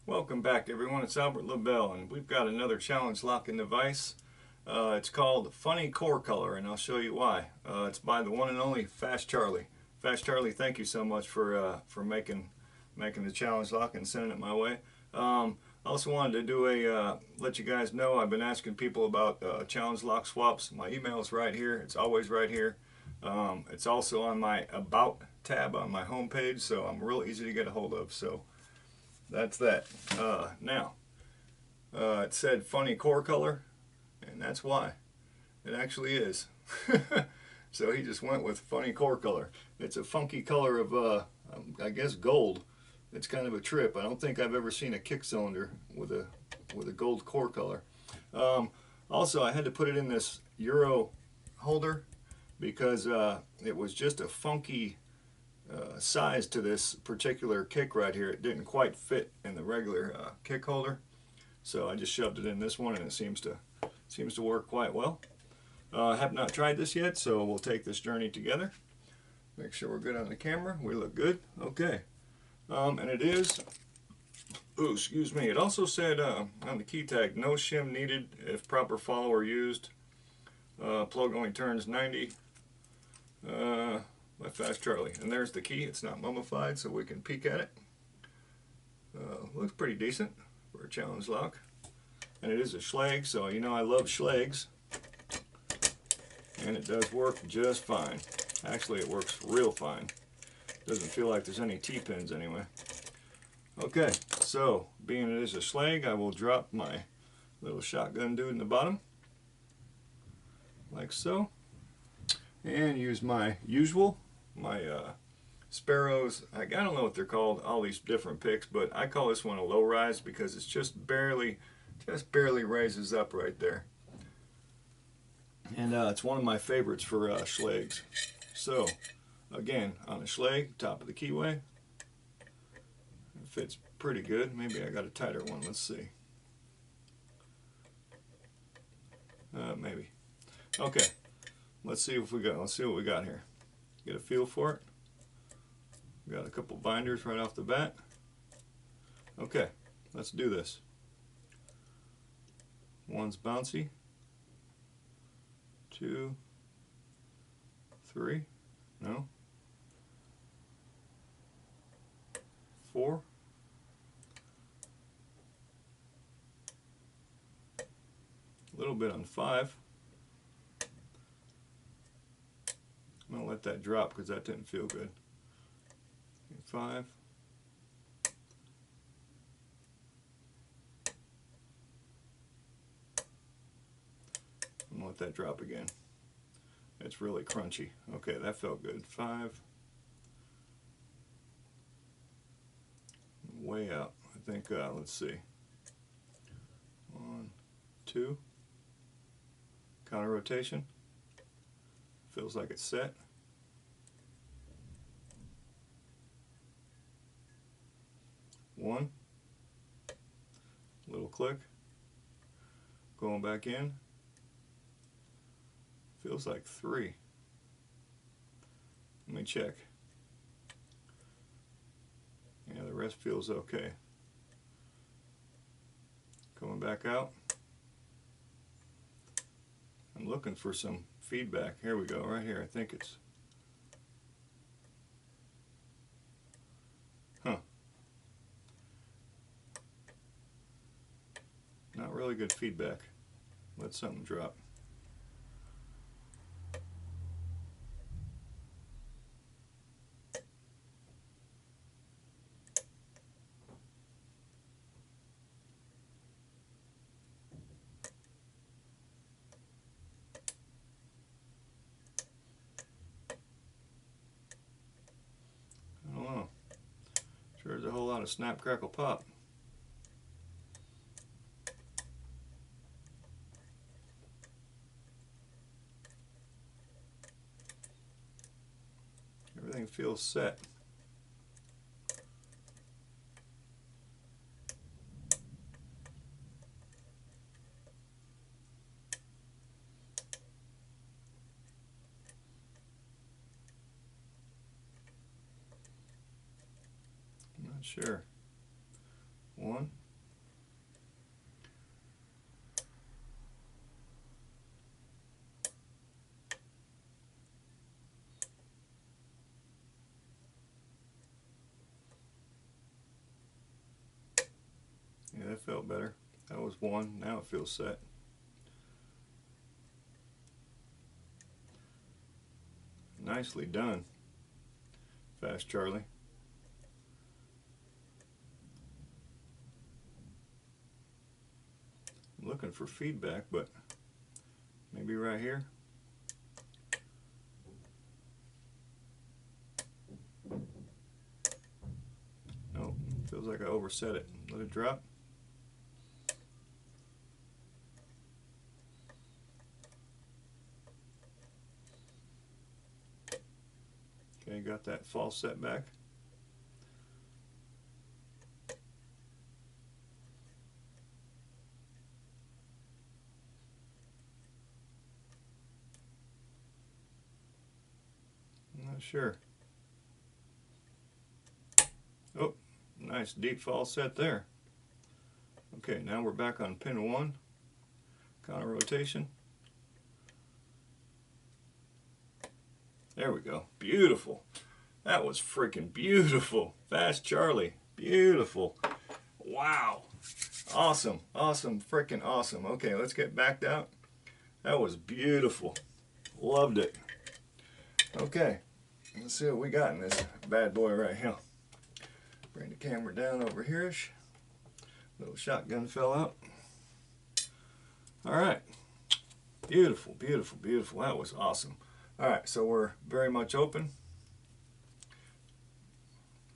Welcome back everyone, it's Albert Lebel and we've got another challenge locking device. It's called Funny Core Color and I'll show you why. It's by the one and only Fast Charlie. Fast Charlie, thank you so much for making the challenge lock and sending it my way. I also wanted to do let you guys know I've been asking people about challenge lock swaps. My email's right here, it's always right here. It's also on my About tab on my homepage, so I'm real easy to get a hold of. So that's that. It said funny core color, and that's why. It actually is. So he just went with funny core color. It's a funky color of, I guess, gold. It's kind of a trip. I don't think I've ever seen a kick cylinder with a gold core color. Also, I had to put it in this Euro holder because it was just a funky size to this particular kick right here. It didn't quite fit in the regular kick holder, so I just shoved it in this one, and it seems to work quite well. I have not tried this yet, so we'll take this journey together. Make sure we're good on the camera. We look good. Okay. And it is, oh, excuse me, it also said on the key tag, no shim needed if proper follower used. Plug only turns 90. By Fast Charlie. And there's the key. It's not mummified, so we can peek at it. Looks pretty decent for a challenge lock. And it is a Schlage, so you know I love Schlages. And it does work just fine. Actually, it works real fine. Doesn't feel like there's any T-pins anyway. Okay, so being it is a Schlage, I will drop my little shotgun dude in the bottom. Like so. And use my usual, my Sparrows. I don't know what they're called, all these different picks, but I call this one a low rise because it's just barely raises up right there. And it's one of my favorites for Schlages. So again, on a Schlage, top of the keyway, it fits pretty good. Maybe I got a tighter one. Let's see. Maybe. Okay. Let's see what we got here. Get a feel for it. We got a couple binders right off the bat. Okay, let's do this. One's bouncy. 2, 3, no. 4. A little bit on 5. I'm going to let that drop because that didn't feel good. 5. I'm going to let that drop again. It's really crunchy. Okay, that felt good. 5. Way out. I think, let's see. 1, 2. Counter rotation. Feels like it's set. 1. Little click. Going back in. Feels like 3. Let me check. Yeah, the rest feels okay. Coming back out. I'm looking for some feedback. Here we go, right here. I think it's, not really good feedback. Let something drop. I don't know. Sure, there's a whole lot of snap, crackle, pop. Everything feels set. I'm not sure. One. Yeah, that felt better. That was one. Now it feels set. Nicely done, Fast Charlie. I'm looking for feedback, but maybe right here. No, feels like I overset it. Let it drop. Okay, got that false set back. I'm not sure. Oh, nice deep false set there. Okay, now we're back on pin 1. Counter rotation. There we go. Beautiful. That was freaking beautiful. Fast Charlie. Beautiful. Wow. Awesome. Awesome. Freaking awesome. Okay, let's get backed out. That was beautiful. Loved it. Okay, let's see what we got in this bad boy right here. Bring the camera down over here-ish. Little shotgun fell out. All right. Beautiful, beautiful, beautiful. That was awesome. All right, so we're very much open.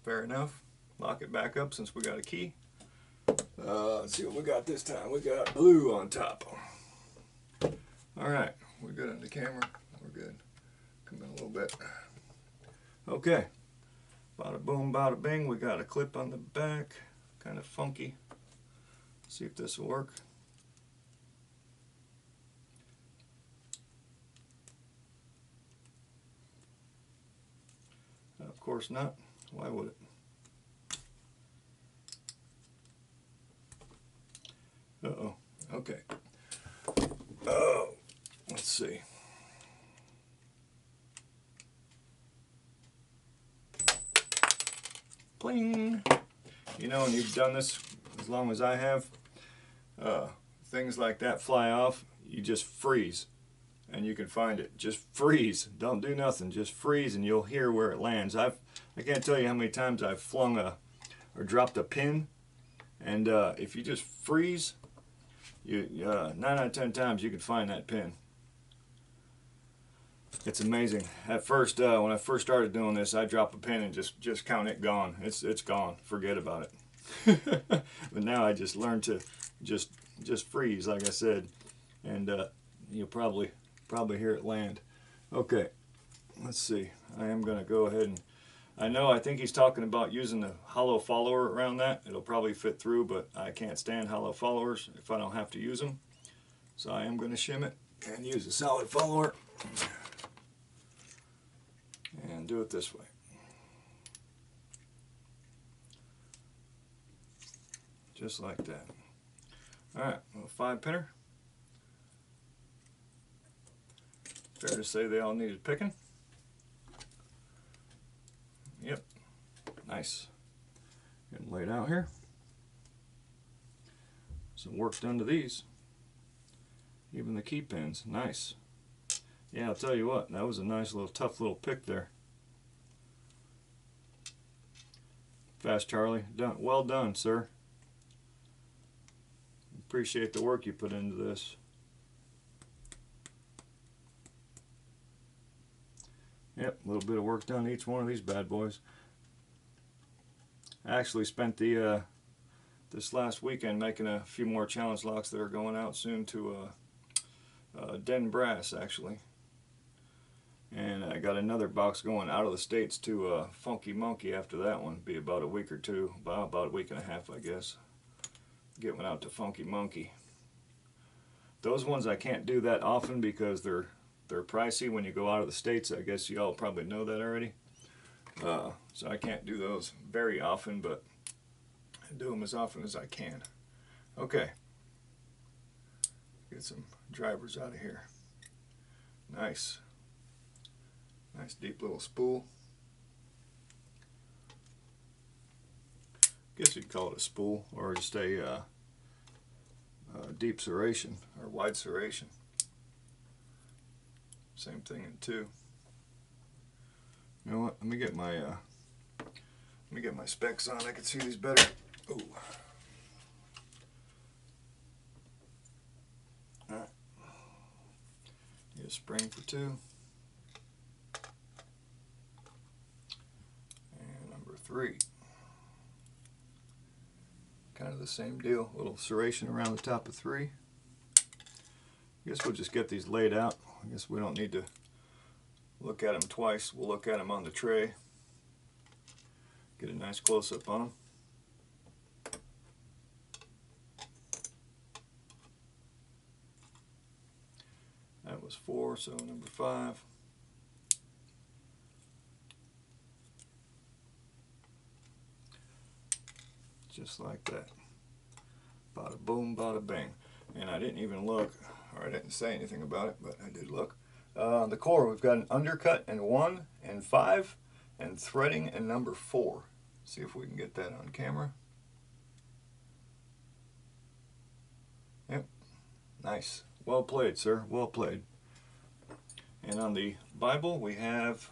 Fair enough. Lock it back up since we got a key. Let's see what we got this time. We got blue on top. All right, we're good on the camera. We're good. Come in a little bit. Okay. Bada boom, bada bing. We got a clip on the back. Kind of funky. See if this will work. Of course not. Why would it? Uh-oh. Okay. Oh, let's see. Pling! You know, and you've done this as long as I have, things like that fly off, you just freeze. And you can find it. Just freeze. Don't do nothing. Just freeze and you'll hear where it lands. I can't tell you how many times I've flung or dropped a pin. And if you just freeze, 9 out of 10 times you can find that pin. It's amazing. At first, when I first started doing this, I drop a pin and just count it gone. It's gone. Forget about it. But now I just learned to just freeze, like I said, and you'll probably hear it land. Okay, let's see. I am going to go ahead and I think he's talking about using the hollow follower around that. It'll probably fit through, but I can't stand hollow followers if I don't have to use them. So I am going to shim it and use a solid follower and do it this way. Just like that. Alright, a 5-pinner. Fair to say they all needed picking. Yep. Nice. Getting laid out here. Some work done to these. Even the key pins. Nice. Yeah, I'll tell you what, that was a nice little tough little pick there. Fast Charlie. Done. Well done, sir. Appreciate the work you put into this. Yep, a little bit of work done each one of these bad boys. I actually spent the this last weekend making a few more challenge locks that are going out soon to Den Brass, actually. And I got another box going out of the States to Funky Monkey after that one. Be about a week or two, about a week and a half, I guess. Get one out to Funky Monkey. Those ones I can't do that often because they're pricey when you go out of the States. I guess you all probably know that already. So I can't do those very often, but I do them as often as I can. Okay. Get some drivers out of here. Nice. Nice deep little spool. Guess you'd call it a spool, or just a deep serration or wide serration. Same thing in 2. You know what? Let me get my specs on. I can see these better. Ooh. All right. Need a spring for 2. And number 3. Kind of the same deal. A little serration around the top of 3. I guess we'll just get these laid out. I guess we don't need to look at them twice. We'll look at them on the tray. Get a nice close-up on them. That was 4, so number 5. Just like that. Bada boom, bada bang. And I didn't even look, or I didn't say anything about it, but I did look. The core, we've got an undercut in 1 and 5, and threading in number 4. See if we can get that on camera. Yep. Nice. Well played, sir. Well played. And on the Bible, we have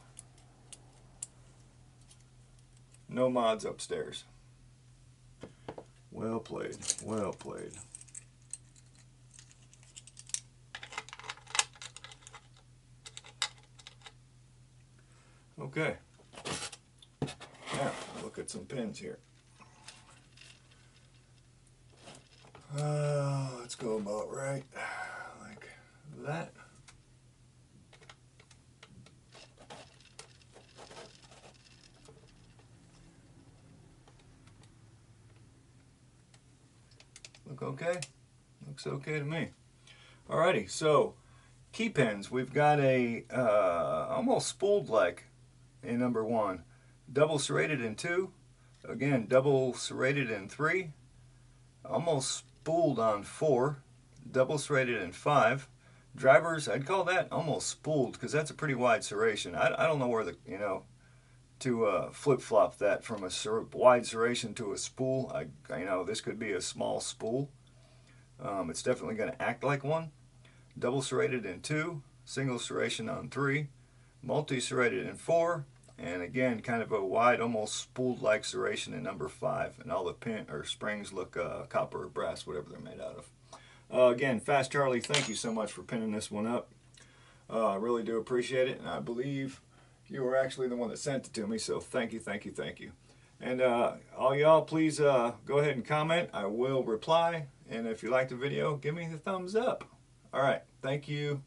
no mods upstairs. Well played. Well played. Okay. Now, look at some pins here. Let's go about right like that. Look okay? Looks okay to me. Alrighty, so key pins. We've got a almost spooled like in number 1. Double serrated in 2. Again, double serrated in 3. Almost spooled on 4. Double serrated in 5. Drivers, I'd call that almost spooled because that's a pretty wide serration. I don't know where the, to flip-flop that from a wide serration to a spool. This could be a small spool. It's definitely going to act like one. Double serrated in 2, single serration on 3, multi-serrated in 4, and again kind of a wide, almost spooled-like serration in number 5. And all the pin or springs look copper or brass, whatever they're made out of. Again, Fast Charlie, thank you so much for pinning this one up. I really do appreciate it, and I believe you were actually the one that sent it to me, so thank you, thank you, thank you. And all y'all, please go ahead and comment. I will reply. And if you like the video, give me the thumbs up. All right, thank you.